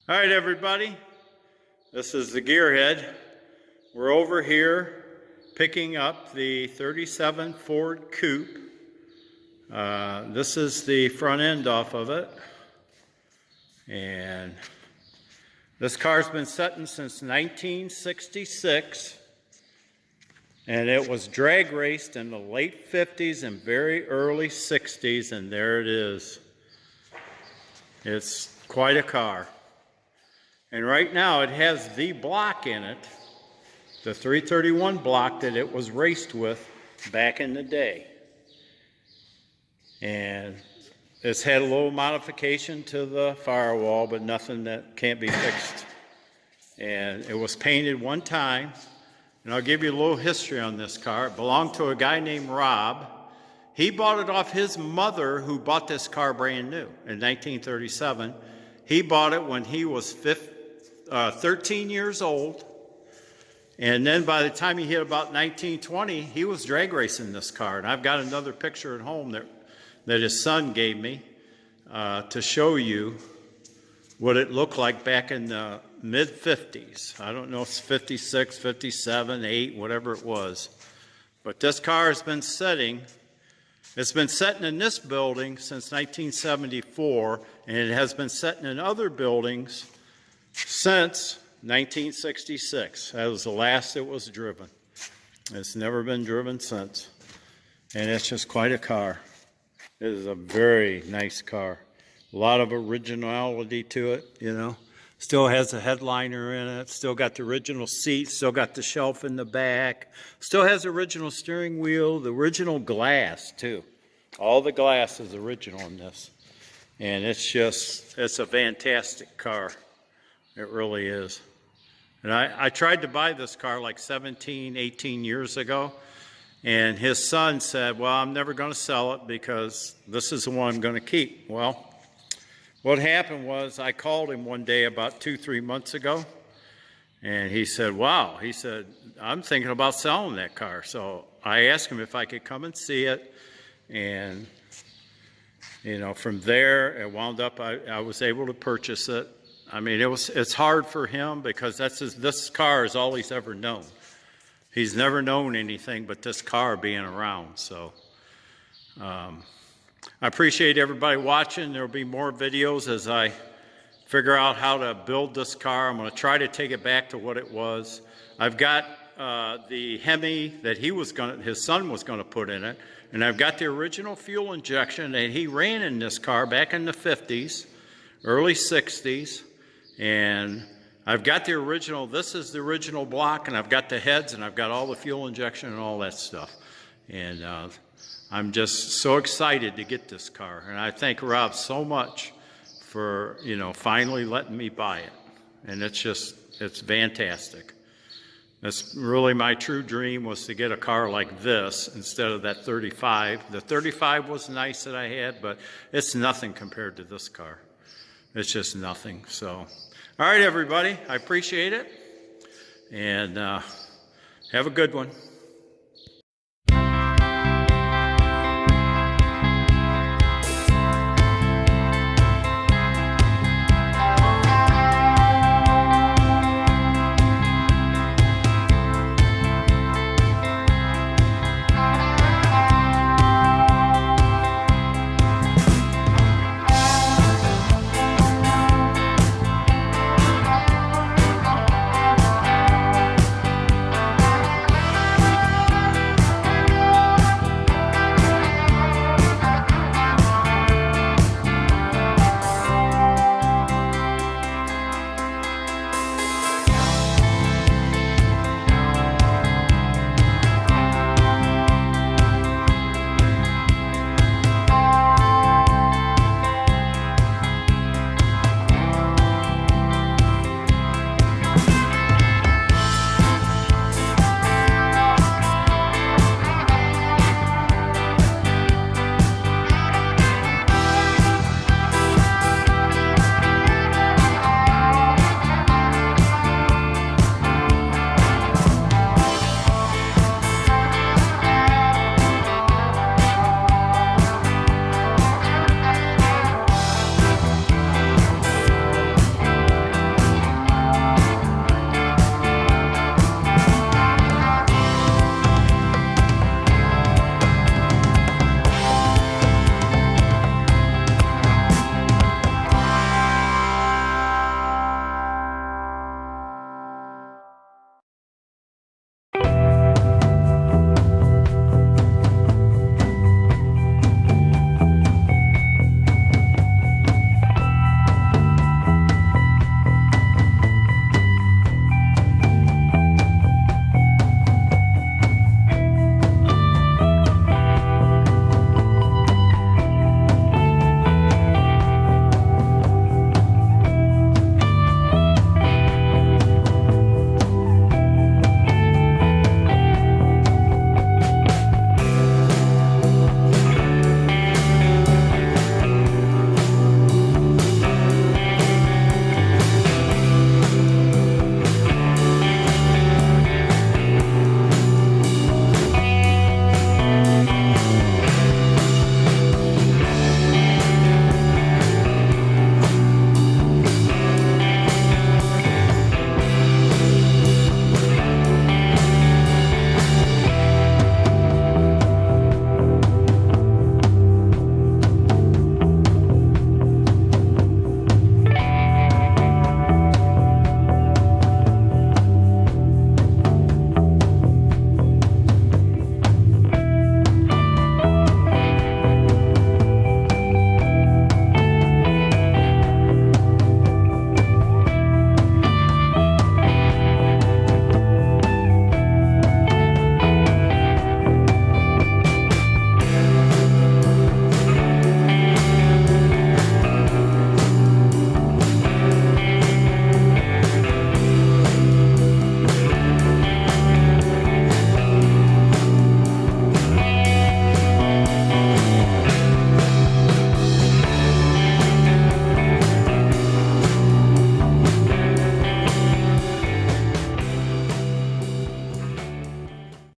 All right, everybody, this is the Gearhead. We're over here picking up the 37 Ford Coupe. This is the front end off of it. And this car's been sitting since 1966. And it was drag raced in the late 50s and very early 60s, and there it is. It's quite a car. And right now it has the block in it, the 331 block that it was raced with back in the day. And it's had a little modification to the firewall, but nothing that can't be fixed. And it was painted one time. And I'll give you a little history on this car. It belonged to a guy named Rob. He bought it off his mother, who bought this car brand new in 1937. He bought it when he was 13 years old. And then by the time he hit about 1920, he was drag racing this car. And I've got another picture at home that his son gave me to show you what it looked like back in the mid-50s. I don't know if it's 56, 57, 8, whatever it was. But this car has been sitting. It's been sitting in this building since 1974, and it has been sitting in other buildings since 1966. That was the last it was driven. It's never been driven since. And it's just quite a car. It is a very nice car. A lot of originality to it, you know. Still has a headliner in it. Still got the original seat. Still got the shelf in the back. Still has the original steering wheel. The original glass, too. All the glass is original in this. And it's a fantastic car. It really is. And I tried to buy this car like 17, 18 years ago. And his son said, well, I'm never going to sell it because this is the one I'm going to keep. Well, what happened was I called him one day about 2-3 months ago, and he said, wow, he said, I'm thinking about selling that car. So I asked him if I could come and see it, and you know, from there it wound up I was able to purchase it. I mean, it's hard for him because this car is all he's ever known. He's never known anything but this car being around. So I appreciate everybody watching. There will be more videos as I figure out how to build this car. I'm going to try to take it back to what it was. I've got the Hemi that his son was going to put in it, and I've got the original fuel injection that he ran in this car back in the 50s, early 60s, and I've got the original. This is the original block, and I've got the heads, and I've got all the fuel injection and all that stuff. And I'm just so excited to get this car, and I thank Rob so much for, you know, finally letting me buy it. And it's fantastic. That's really my true dream, was to get a car like this instead of that 35. The 35 was nice that I had, but it's nothing compared to this car. It's just nothing. So, all right, everybody, I appreciate it, and have a good one.